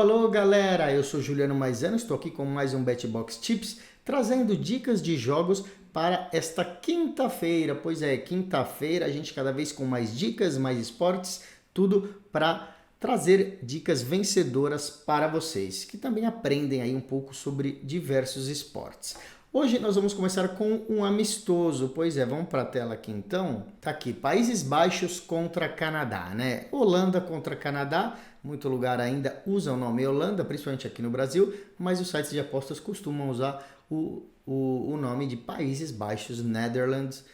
Alô, galera! Eu sou Juliano Maisano, estou aqui com mais um BetBox Tips, trazendo dicas de jogos para esta quinta-feira. Pois é, quinta-feira, a gente cada vez com mais dicas, mais esportes, tudo para trazer dicas vencedoras para vocês, que também aprendem aí um pouco sobre diversos esportes. Hoje nós vamos começar com um amistoso, pois é, vamos para a tela aqui então. Tá aqui, Países Baixos contra Canadá, né? Holanda contra Canadá, muito lugar ainda usa o nome Holanda, principalmente aqui no Brasil, mas os sites de apostas costumam usar o nome de Países Baixos, Netherlands,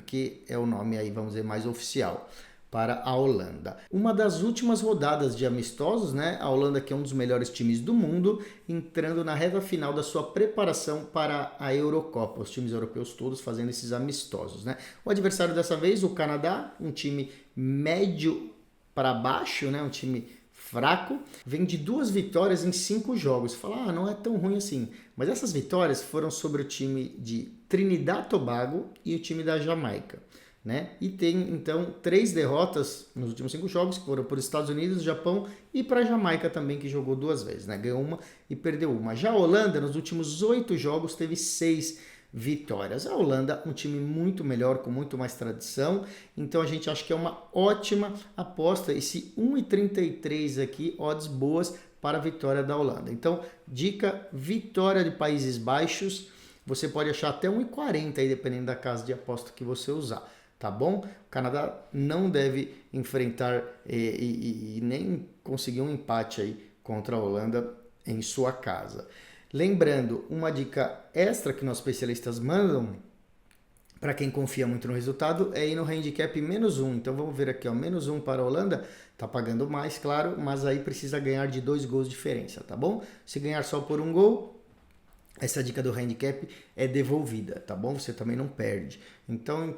que é o nome aí, vamos dizer, mais oficial para a Holanda. Uma das últimas rodadas de amistosos, né? A Holanda, que é um dos melhores times do mundo, entrando na reta final da sua preparação para a Eurocopa. Os times europeus todos fazendo esses amistosos, né? O adversário dessa vez, o Canadá, um time médio para baixo, né? Um time fraco, vem de 2 vitórias em 5 jogos. Você fala, não é tão ruim assim. Mas essas vitórias foram sobre o time de Trinidad e Tobago e o time da Jamaica. Né? E tem então 3 derrotas nos últimos 5 jogos, que foram para os Estados Unidos, Japão e para a Jamaica também, que jogou 2 vezes, né? Ganhou uma e perdeu uma. Já a Holanda, nos últimos 8 jogos, teve 6 vitórias. A Holanda, um time muito melhor, com muito mais tradição, então a gente acha que é uma ótima aposta, esse 1,33 aqui, odds boas para a vitória da Holanda. Então, dica, vitória de Países Baixos, você pode achar até 1,40 aí, dependendo da casa de aposta que você usar. Tá bom? O Canadá não deve enfrentar e nem conseguir um empate aí contra a Holanda em sua casa. Lembrando, uma dica extra que nossos especialistas mandam, para quem confia muito no resultado, é ir no handicap -1. Então vamos ver aqui, ó, -1 para a Holanda, tá pagando mais, claro, mas aí precisa ganhar de 2 gols de diferença, tá bom? Se ganhar só por 1 gol, essa dica do handicap é devolvida, tá bom? Você também não perde. Então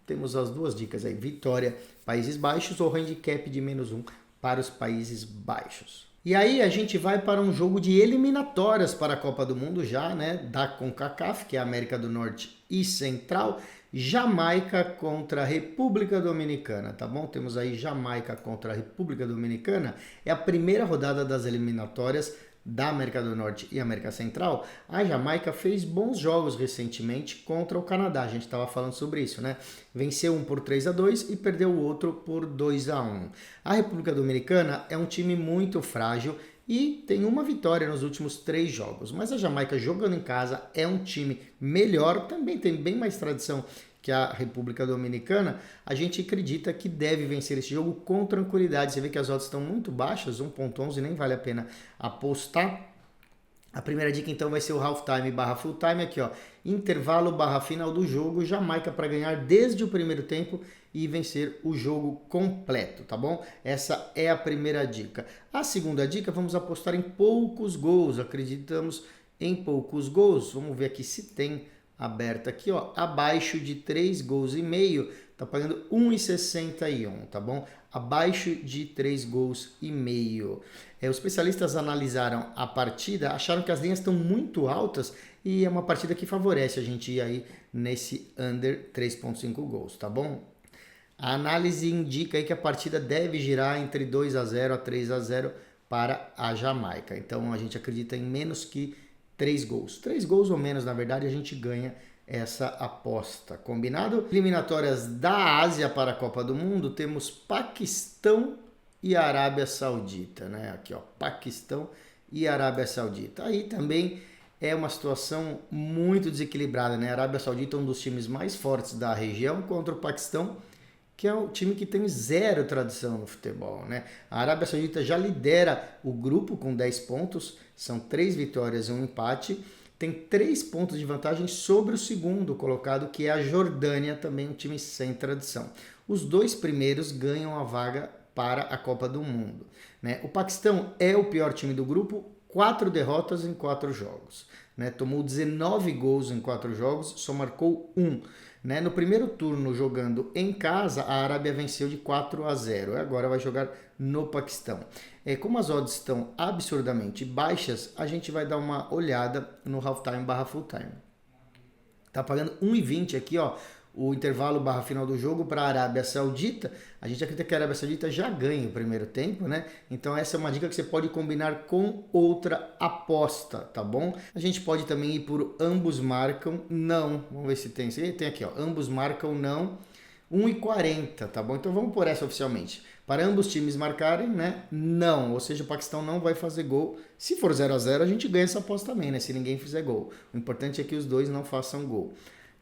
temos as 2 dicas aí, vitória Países Baixos ou handicap de -1 para os Países Baixos. E aí a gente vai para um jogo de eliminatórias para a Copa do Mundo já, né, da CONCACAF, que é a América do Norte e Central, Jamaica contra a República Dominicana, tá bom? Temos aí Jamaica contra a República Dominicana, é a primeira rodada das eliminatórias da América do Norte e América Central. A Jamaica fez bons jogos recentemente contra o Canadá, a gente estava falando sobre isso, né? Venceu um por 3-2 e perdeu o outro por 2-1. A República Dominicana é um time muito frágil e tem uma vitória nos últimos 3 jogos, mas a Jamaica jogando em casa é um time melhor, também tem bem mais tradição que a República Dominicana. A gente acredita que deve vencer esse jogo com tranquilidade. Você vê que as odds estão muito baixas, 1,11, nem vale a pena apostar. A primeira dica então vai ser o halftime / full time, aqui ó, intervalo / final do jogo, Jamaica para ganhar desde o primeiro tempo e vencer o jogo completo, tá bom? Essa é a primeira dica. A segunda dica, vamos apostar em poucos gols, acreditamos em poucos gols. Vamos ver aqui se tem aberta aqui, ó, abaixo de 3 gols e meio, tá pagando 1,61, tá bom? Abaixo de 3 gols e meio. Os especialistas analisaram a partida, acharam que as linhas estão muito altas e é uma partida que favorece a gente ir aí nesse under 3,5 gols, tá bom? A análise indica aí que a partida deve girar entre 2-0 a 3-0 para a Jamaica. Então a gente acredita em menos que 3 gols. 3 gols ou menos, na verdade, a gente ganha essa aposta. Combinado? Eliminatórias da Ásia para a Copa do Mundo, temos Paquistão e Arábia Saudita, né? Aqui, ó, Paquistão e Arábia Saudita. Aí também é uma situação muito desequilibrada, né? A Arábia Saudita é um dos times mais fortes da região contra o Paquistão, que é um time que tem 0 tradição no futebol, né? A Arábia Saudita já lidera o grupo com 10 pontos, são 3 vitórias e 1 empate, tem 3 pontos de vantagem sobre o segundo colocado, que é a Jordânia, também um time sem tradição. Os 2 primeiros ganham a vaga para a Copa do Mundo, né? O Paquistão é o pior time do grupo, 4 derrotas em 4 jogos, né? Tomou 19 gols em 4 jogos, só marcou 1. Né? No primeiro turno, jogando em casa, a Arábia venceu de 4-0. Agora vai jogar no Paquistão. Como as odds estão absurdamente baixas, a gente vai dar uma olhada no halftime / full time. Tá pagando 1,20 aqui, ó. o intervalo barra final do jogo para a Arábia Saudita, a gente acredita que a Arábia Saudita já ganha o primeiro tempo, né? Então essa é uma dica que você pode combinar com outra aposta, tá bom? A gente pode também ir por ambos marcam não. Vamos ver se tem. Tem aqui, ó, ambos marcam não. 1,40, tá bom? Então vamos por essa oficialmente. Para ambos times marcarem, né? Não. Ou seja, o Paquistão não vai fazer gol. Se for 0-0, a gente ganha essa aposta também, né? Se ninguém fizer gol. O importante é que os dois não façam gol,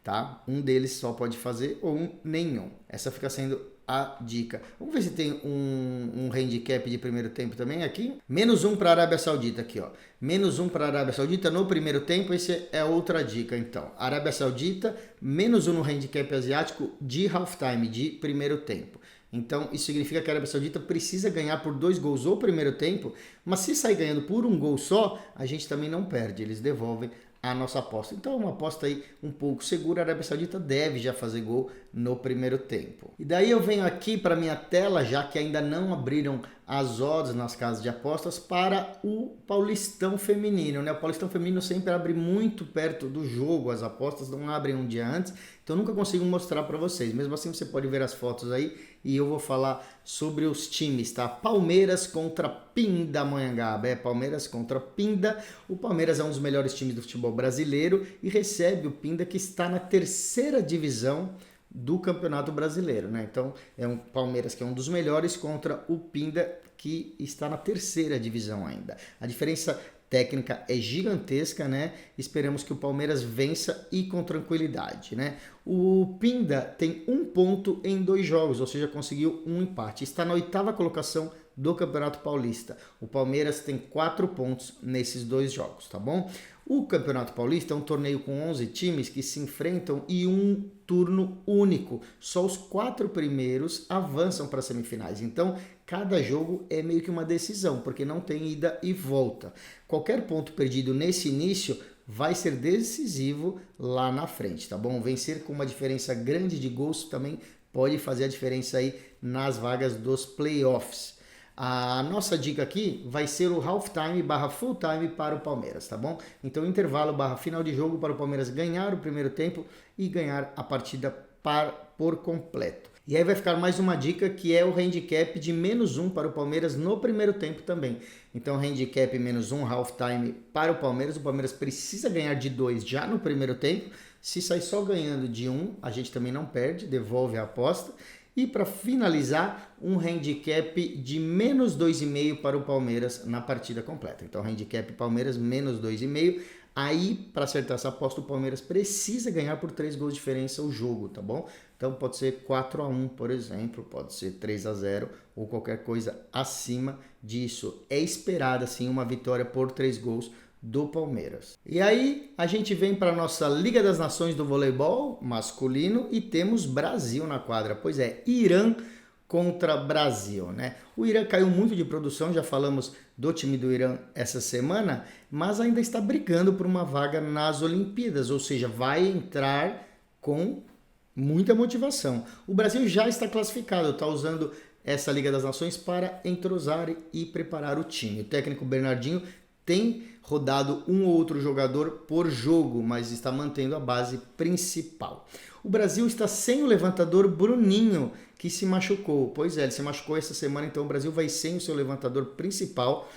tá? Um deles só pode fazer ou nenhum. Essa fica sendo a dica. Vamos ver se tem um handicap de primeiro tempo também aqui. -1 para a Arábia Saudita aqui, ó. -1 para a Arábia Saudita no primeiro tempo. Esse é outra dica, então. Arábia Saudita, -1 no handicap asiático de halftime, de primeiro tempo. Então, isso significa que a Arábia Saudita precisa ganhar por 2 gols o primeiro tempo, mas se sair ganhando por 1 gol só, a gente também não perde, eles devolvem a nossa aposta. Então é uma aposta aí um pouco segura, a Arábia Saudita deve já fazer gol no primeiro tempo. E daí eu venho aqui para minha tela, já que ainda não abriram as odds nas casas de apostas, para o Paulistão Feminino, né? O Paulistão Feminino sempre abre muito perto do jogo, as apostas não abrem um dia antes, então eu nunca consigo mostrar para vocês. Mesmo assim você pode ver as fotos aí e eu vou falar sobre os times, tá? Palmeiras contra Pindamonhangaba, Palmeiras contra Pinda. O Palmeiras é um dos melhores times do futebol brasileiro e recebe o Pinda, que está na 3ª divisão do Campeonato Brasileiro, né? Então é um Palmeiras que é um dos melhores contra o Pinda, que está na 3ª divisão ainda. A diferença técnica é gigantesca, né? Esperamos que o Palmeiras vença e com tranquilidade, né? O Pinda tem 1 ponto em 2 jogos, ou seja, conseguiu um empate. Está na 8ª colocação do Campeonato Paulista. O Palmeiras tem 4 pontos nesses 2 jogos, tá bom? O Campeonato Paulista é um torneio com 11 times que se enfrentam em um turno único. Só os 4 primeiros avançam para as semifinais. Então, cada jogo é meio que uma decisão, porque não tem ida e volta. Qualquer ponto perdido nesse início vai ser decisivo lá na frente, tá bom? Vencer com uma diferença grande de gols também pode fazer a diferença aí nas vagas dos playoffs. A nossa dica aqui vai ser o halftime barra full time para o Palmeiras, tá bom? Então, intervalo barra final de jogo para o Palmeiras ganhar o primeiro tempo e ganhar a partida por completo. E aí vai ficar mais uma dica, que é o handicap de -1 para o Palmeiras no primeiro tempo também. Então, handicap -1, halftime para o Palmeiras precisa ganhar de 2 já no primeiro tempo. Se sair só ganhando de 1, a gente também não perde, devolve a aposta. E para finalizar, um handicap de -2,5 para o Palmeiras na partida completa. Então, handicap Palmeiras -2,5. Aí, para acertar essa aposta, o Palmeiras precisa ganhar por 3 gols de diferença o jogo, tá bom? Então, pode ser 4-1, por exemplo, pode ser 3-0 ou qualquer coisa acima disso. É esperada, sim, uma vitória por 3 gols do Palmeiras. E aí a gente vem para a nossa Liga das Nações do voleibol masculino e temos Brasil na quadra. Pois é, Irã contra Brasil, né? O Irã caiu muito de produção, já falamos do time do Irã essa semana, mas ainda está brigando por uma vaga nas Olimpíadas, ou seja, vai entrar com muita motivação. O Brasil já está classificado, está usando essa Liga das Nações para entrosar e preparar o time. O técnico Bernardinho tem rodado um ou outro jogador por jogo, mas está mantendo a base principal. O Brasil está sem o levantador Bruninho, que se machucou. Pois é, ele se machucou essa semana, então o Brasil vai sem o seu levantador principal.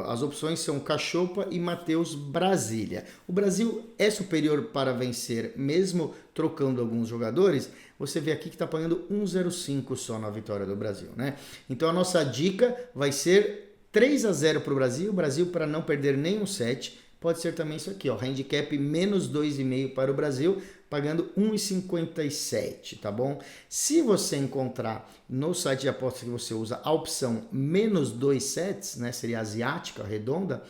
As opções são Cachopa e Matheus Brasília. O Brasil é superior para vencer, mesmo trocando alguns jogadores. Você vê aqui que está pagando 1,05 só na vitória do Brasil, né? Então a nossa dica vai ser 3-0 para o Brasil, para não perder nenhum set. Pode ser também isso aqui, ó, handicap -2,5 para o Brasil, pagando 1,57, tá bom? Se você encontrar no site de apostas que você usa a opção -2 sets, né, seria asiática, redonda,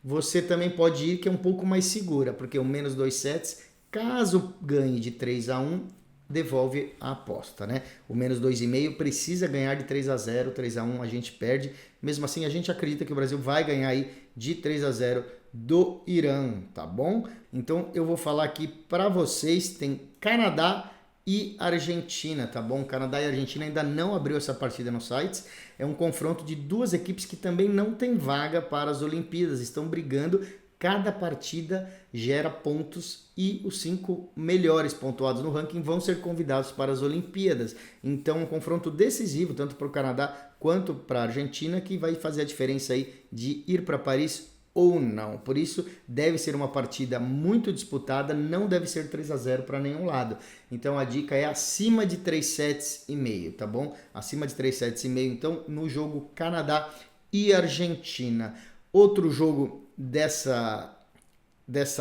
você também pode ir que é um pouco mais segura, porque o -2 sets, caso ganhe de 3-1, devolve a aposta, né? O -2,5 precisa ganhar de 3-0, 3-1 a gente perde. Mesmo assim, a gente acredita que o Brasil vai ganhar aí de 3-0 do Irã, tá bom? Então, eu vou falar aqui para vocês, tem Canadá e Argentina, tá bom? Canadá e Argentina ainda não abriu essa partida nos sites. É um confronto de 2 equipes que também não tem vaga para as Olimpíadas, estão brigando cada partida gera pontos e os 5 melhores pontuados no ranking vão ser convidados para as Olimpíadas. Então, um confronto decisivo, tanto para o Canadá quanto para a Argentina, que vai fazer a diferença aí de ir para Paris ou não. Por isso, deve ser uma partida muito disputada, não deve ser 3-0 para nenhum lado. Então, a dica é acima de 3 sets e meio, tá bom? Acima de 3 sets e meio, então, no jogo Canadá e Argentina. Outro jogo dessa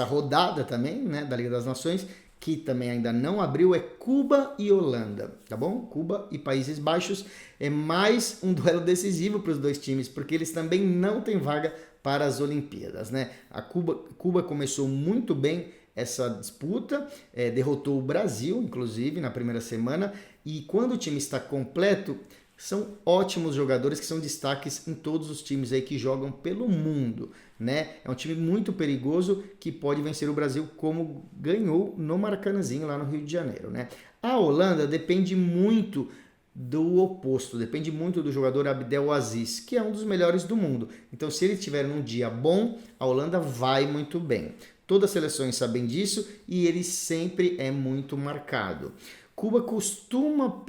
rodada também, né, da Liga das Nações, que também ainda não abriu, é Cuba e Holanda, tá bom? Cuba e Países Baixos é mais um duelo decisivo para os dois times, porque eles também não têm vaga para as Olimpíadas, né? A Cuba começou muito bem essa disputa, derrotou o Brasil, inclusive, na primeira semana, e quando o time está completo, são ótimos jogadores que são destaques em todos os times aí que jogam pelo mundo, né? É um time muito perigoso que pode vencer o Brasil como ganhou no Maracanãzinho lá no Rio de Janeiro, né? A Holanda depende muito do oposto, depende muito do jogador Abdelaziz, que é um dos melhores do mundo. Então, se ele tiver um dia bom, a Holanda vai muito bem. Todas as seleções sabem disso e ele sempre é muito marcado. Cuba costuma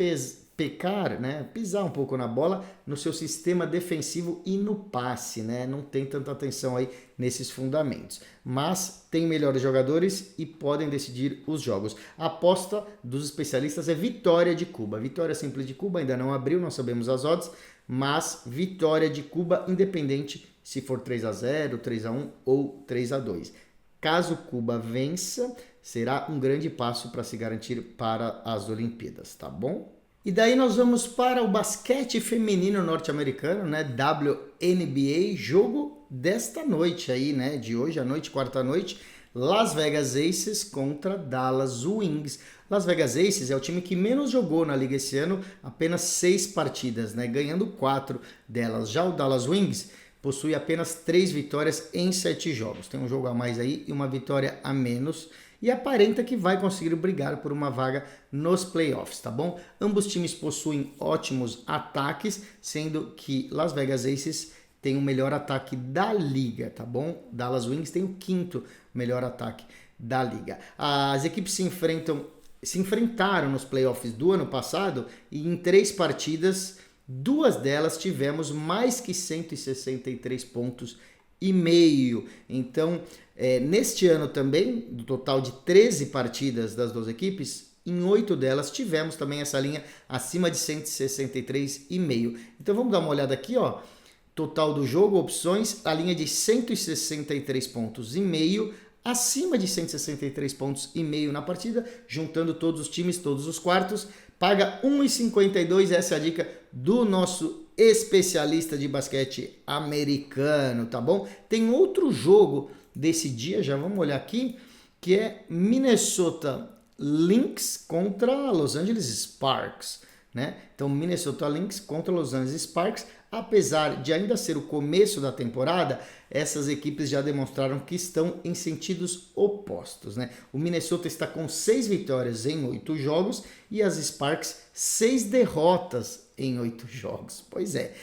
pecar, né, pisar um pouco na bola no seu sistema defensivo e no passe, né? Não tem tanta atenção aí nesses fundamentos. Mas tem melhores jogadores e podem decidir os jogos. A aposta dos especialistas é vitória de Cuba. Vitória simples de Cuba, ainda não abriu, não sabemos as odds, mas vitória de Cuba independente se for 3-0, 3-1 ou 3-2. Caso Cuba vença, será um grande passo para se garantir para as Olimpíadas, tá bom? E daí nós vamos para o basquete feminino norte-americano, né? WNBA, jogo desta noite aí, né? De hoje à noite, quarta noite, Las Vegas Aces contra Dallas Wings. Las Vegas Aces é o time que menos jogou na liga esse ano, apenas 6 partidas, né? Ganhando 4 delas. Já o Dallas Wings possui apenas 3 vitórias em 7 jogos. Tem um jogo a mais aí e uma vitória a menos. E aparenta que vai conseguir brigar por uma vaga nos playoffs, tá bom? Ambos times possuem ótimos ataques, sendo que Las Vegas Aces tem o melhor ataque da liga, tá bom? Dallas Wings tem o 5º melhor ataque da liga. As equipes se enfrentaram nos playoffs do ano passado e em 3 partidas, 2 delas tivemos mais que 163 pontos e meio. Então, neste ano também, do total de 13 partidas das 2 equipes, em 8 delas tivemos também essa linha acima de 163,5. Então vamos dar uma olhada aqui, ó. Total do jogo, opções, a linha de 163 pontos e meio, acima de 163 pontos e meio na partida, juntando todos os times, todos os quartos, paga 1,52, essa é a dica do nosso especialista de basquete americano, tá bom? Tem outro jogo desse dia, já vamos olhar aqui, que é Minnesota Lynx contra Los Angeles Sparks, né? Então, Minnesota Lynx contra Los Angeles Sparks, apesar de ainda ser o começo da temporada, essas equipes já demonstraram que estão em sentidos opostos, né? O Minnesota está com 6 vitórias em 8 jogos e as Sparks 6 derrotas em 8 jogos. Pois é,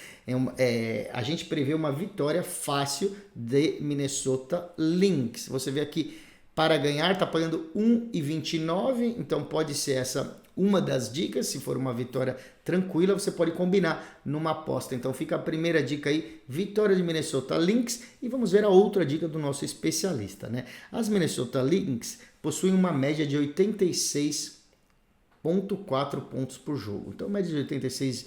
a gente prevê uma vitória fácil de Minnesota Lynx. Você vê aqui, para ganhar, está pagando 1,29, então pode ser essa uma das dicas. Se for uma vitória tranquila, você pode combinar numa aposta. Então fica a primeira dica aí, vitória de Minnesota Lynx, e vamos ver a outra dica do nosso especialista, né? As Minnesota Lynx possuem uma média de 86,4 pontos por jogo. Então, média de 86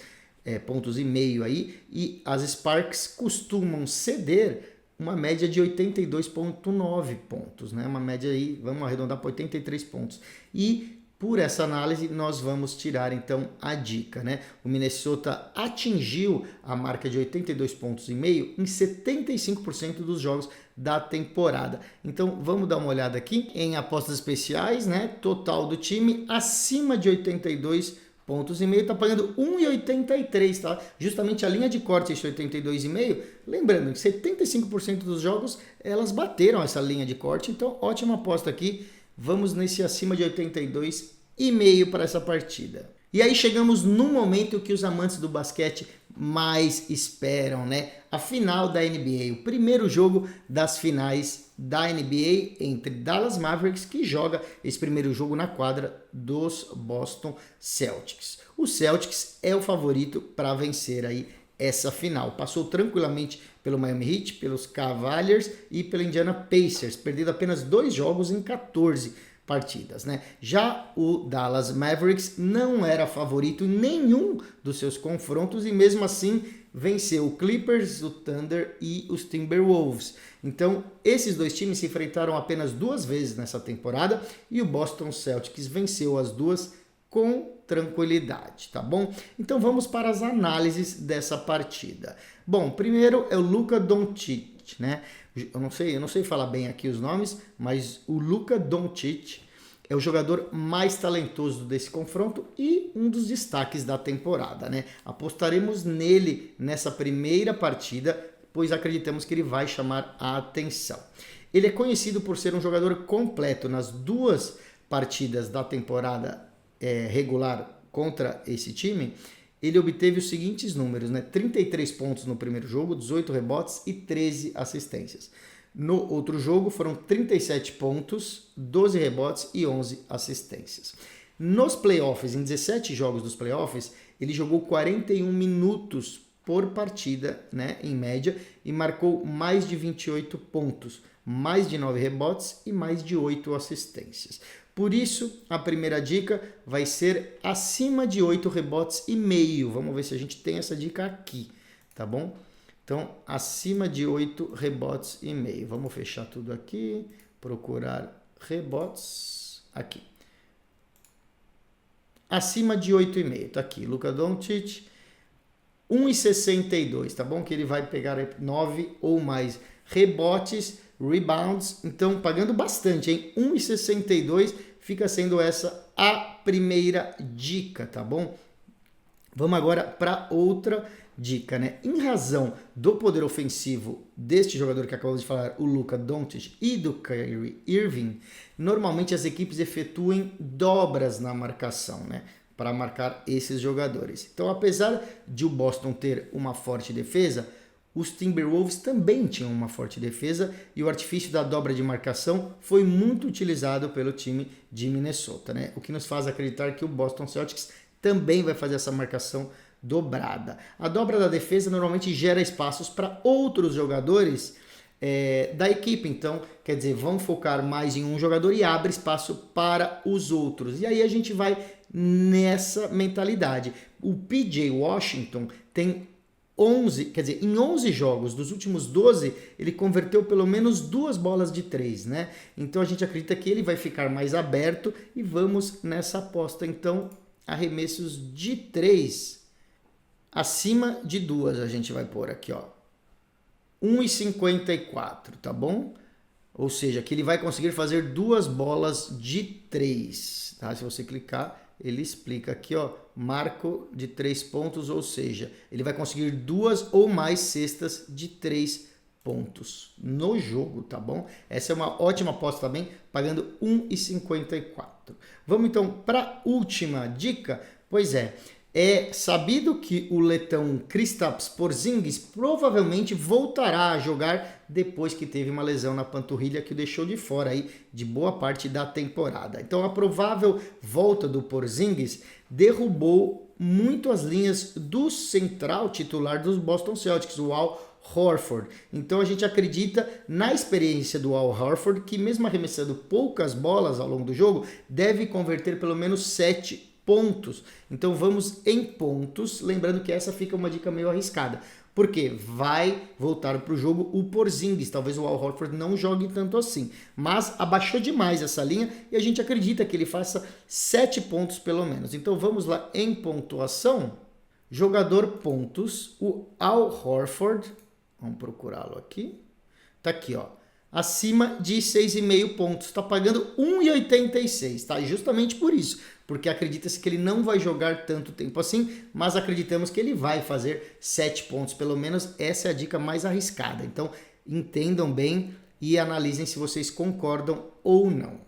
pontos e meio aí, e as Sparks costumam ceder uma média de 82,9 pontos, né? Uma média aí, vamos arredondar para 83 pontos. E por essa análise, nós vamos tirar então a dica, né? O Minnesota atingiu a marca de 82 pontos e meio em 75% dos jogos da temporada. Então, vamos dar uma olhada aqui em apostas especiais, né? Total do time acima de 82 pontos e meio, tá pagando 1,83, tá? Justamente a linha de corte, esse 82,5. Lembrando que 75% dos jogos elas bateram essa linha de corte, então ótima aposta aqui. Vamos nesse acima de 82,5 para essa partida. E aí chegamos no momento que os amantes do basquete mais esperam, né? A final da NBA, o primeiro jogo das finais da NBA entre Dallas Mavericks, que joga esse primeiro jogo na quadra dos Boston Celtics. O Celtics é o favorito para vencer aí essa final. Passou tranquilamente pelo Miami Heat, pelos Cavaliers e pelo Indiana Pacers, perdendo apenas 2 jogos em 14 partidas, né? Já o Dallas Mavericks não era favorito em nenhum dos seus confrontos e mesmo assim venceu o Clippers, o Thunder e os Timberwolves. Então, esses dois times se enfrentaram apenas 2 vezes nessa temporada e o Boston Celtics venceu as 2 com tranquilidade, tá bom? Então vamos para as análises dessa partida. Bom, primeiro é o Luka Doncic, né? Eu não sei falar bem aqui os nomes, mas o Luka Doncic é o jogador mais talentoso desse confronto e um dos destaques da temporada, né? Apostaremos nele nessa primeira partida, pois acreditamos que ele vai chamar a atenção. Ele é conhecido por ser um jogador completo nas 2 partidas da temporada regular contra esse time. Ele obteve os seguintes números, né? 33 pontos no primeiro jogo, 18 rebotes e 13 assistências. No outro jogo foram 37 pontos, 12 rebotes e 11 assistências. Nos playoffs, em 17 jogos dos playoffs, ele jogou 41 minutos por partida, né, em média, e marcou mais de 28 pontos, mais de 9 rebotes e mais de 8 assistências. Por isso, a primeira dica vai ser acima de 8 rebotes e meio. Vamos ver se a gente tem essa dica aqui, tá bom? Então, acima de 8 rebotes e meio. Vamos fechar tudo aqui, procurar rebotes, aqui. Acima de 8,5, tá aqui, Luka Doncic, 1,62, tá bom? Que ele vai pegar 9 ou mais rebotes, rebounds, então pagando bastante, hein? 1,62 fica sendo essa a primeira dica, tá bom? Vamos agora para outra dica, né? Em razão do poder ofensivo deste jogador que acabamos de falar, o Luka Doncic, e do Kyrie Irving, normalmente as equipes efetuem dobras na marcação, né? Para marcar esses jogadores. Então, apesar de o Boston ter uma forte defesa, os Timberwolves também tinham uma forte defesa e o artifício da dobra de marcação foi muito utilizado pelo time de Minnesota, né? O que nos faz acreditar que o Boston Celtics também vai fazer essa marcação dobrada. A dobra da defesa normalmente gera espaços para outros jogadores da equipe, então, quer dizer, vão focar mais em um jogador e abre espaço para os outros. E aí a gente vai nessa mentalidade. O PJ Washington tem 11, quer dizer, em 11 jogos dos últimos 12, ele converteu pelo menos 2 bolas de 3, né? Então a gente acredita que ele vai ficar mais aberto e vamos nessa aposta. Então, arremessos de 3 acima de 2 a gente vai pôr aqui, ó. 1,54, tá bom? Ou seja, que ele vai conseguir fazer 2 bolas de 3, tá? Se você clicar, ele explica aqui, ó, marco de 3 pontos, ou seja, ele vai conseguir 2 ou mais cestas de 3 pontos no jogo, tá bom? Essa é uma ótima aposta também, pagando 1,54. Vamos então para a última dica. Pois é sabido que o letão Kristaps Porzingis provavelmente voltará a jogar depois que teve uma lesão na panturrilha que o deixou de fora aí de boa parte da temporada. Então a provável volta do Porzingis derrubou muito as linhas do central titular dos Boston Celtics, o Al Horford. Então a gente acredita na experiência do Al Horford, que mesmo arremessando poucas bolas ao longo do jogo, deve converter pelo menos 7 pontos. Então vamos em pontos, lembrando que essa fica uma dica meio arriscada, porque vai voltar para o jogo o Porzingis, talvez o Al Horford não jogue tanto assim, mas abaixou demais essa linha e a gente acredita que ele faça 7 pontos pelo menos. Então vamos lá em pontuação, jogador pontos, o Al Horford, vamos procurá-lo aqui, tá aqui, ó, acima de 6,5 pontos, está pagando 1,86, tá? E justamente por isso, porque acredita-se que ele não vai jogar tanto tempo assim, mas acreditamos que ele vai fazer 7 pontos pelo menos, essa é a dica mais arriscada. Então, entendam bem e analisem se vocês concordam ou não.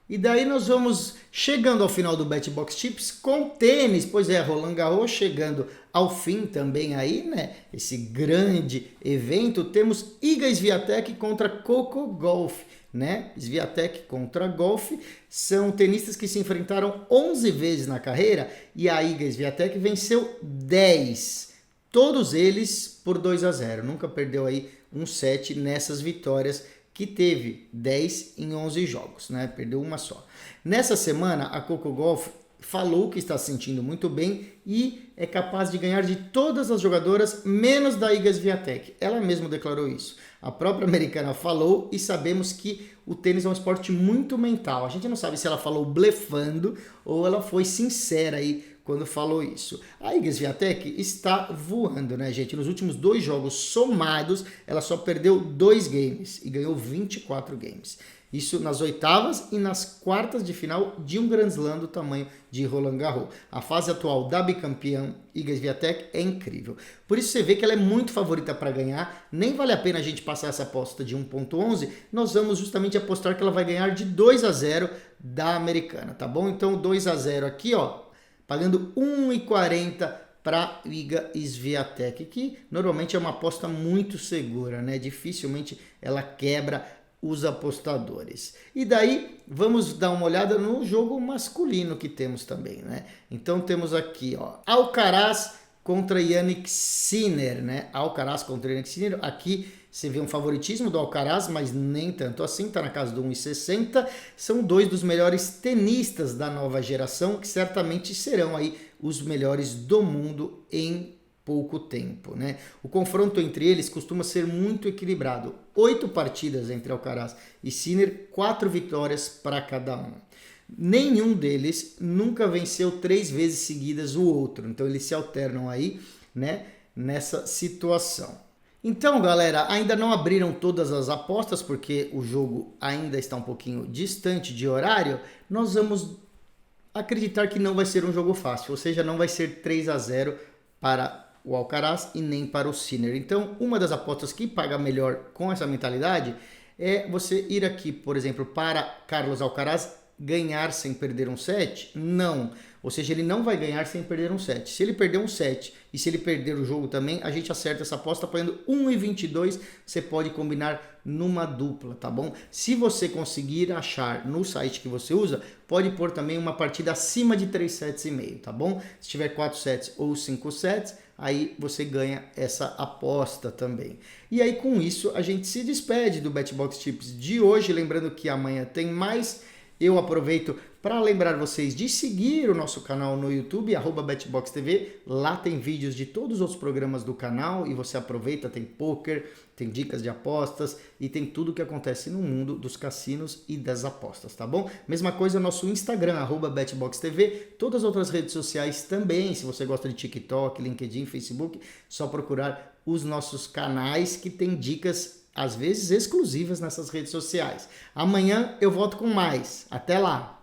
E daí nós vamos chegando ao final do BetBox Tips com tênis. Pois é, Roland Garros chegando ao fim também aí, né? Esse grande evento. Temos Iga Swiatek contra Coco Gauff, né? Swiatek contra Gauff são tenistas que se enfrentaram 11 vezes na carreira e a Iga Swiatek venceu 10. Todos eles por 2-0. Nunca perdeu aí um set nessas vitórias que teve 10 em 11 jogos, né? Perdeu uma só. Nessa semana, a Coco Gauff falou que está se sentindo muito bem e é capaz de ganhar de todas as jogadoras, menos da Iga Swiatek. Ela mesma declarou isso. A própria americana falou e sabemos que o tênis é um esporte muito mental. A gente não sabe se ela falou blefando ou ela foi sincera aí quando falou isso. A Iga Swiatek está voando, né, gente? Nos últimos 2 jogos somados, ela só perdeu 2 games e ganhou 24 games. Isso nas oitavas e nas quartas de final de um Grand Slam do tamanho de Roland Garros. A fase atual da bicampeã Iga Swiatek é incrível. Por isso você vê que ela é muito favorita para ganhar. Nem vale a pena a gente passar essa aposta de 1.11. Nós vamos justamente apostar que ela vai ganhar de 2-0 da americana, tá bom? Então 2-0 aqui, ó, pagando 1,40 para Iga Swiatek, que normalmente é uma aposta muito segura, né? Dificilmente ela quebra os apostadores. E daí vamos dar uma olhada no jogo masculino que temos também, né? Então temos aqui, ó, Alcaraz contra Jannik Sinner, né? Alcaraz contra Jannik Sinner. Aqui você vê um favoritismo do Alcaraz, mas nem tanto assim, tá na casa do 1,60. São 2 dos melhores tenistas da nova geração, que certamente serão aí os melhores do mundo em pouco tempo, né? O confronto entre eles costuma ser muito equilibrado. 8 partidas entre Alcaraz e Sinner, 4 vitórias para cada um. Nenhum deles nunca venceu 3 vezes seguidas o outro, então eles se alternam aí, né, nessa situação. Então, galera, ainda não abriram todas as apostas porque o jogo ainda está um pouquinho distante de horário. Nós vamos acreditar que não vai ser um jogo fácil, ou seja, não vai ser 3-0 para o Alcaraz e nem para o Sinner. Então, uma das apostas que paga melhor com essa mentalidade é você ir aqui, por exemplo, para Carlos Alcaraz ganhar sem perder um set? Não. Ou seja, ele não vai ganhar sem perder um set. Se ele perder um set e se ele perder o jogo também, a gente acerta essa aposta pagando 1,22. Você pode combinar numa dupla, tá bom? Se você conseguir achar no site que você usa, pode pôr também uma partida acima de 3 sets e meio, tá bom? Se tiver 4 sets ou 5 sets, aí você ganha essa aposta também. E aí com isso a gente se despede do BetBox Tips de hoje, lembrando que amanhã tem mais. Eu aproveito para lembrar vocês de seguir o nosso canal no YouTube, @BetBoxTV. Lá tem vídeos de todos os outros programas do canal e você aproveita, tem poker, tem dicas de apostas e tem tudo o que acontece no mundo dos cassinos e das apostas, tá bom? Mesma coisa nosso Instagram, @BetBoxTV. Todas as outras redes sociais também, se você gosta de TikTok, LinkedIn, Facebook, só procurar os nossos canais que tem dicas às vezes exclusivas nessas redes sociais. Amanhã eu volto com mais. Até lá!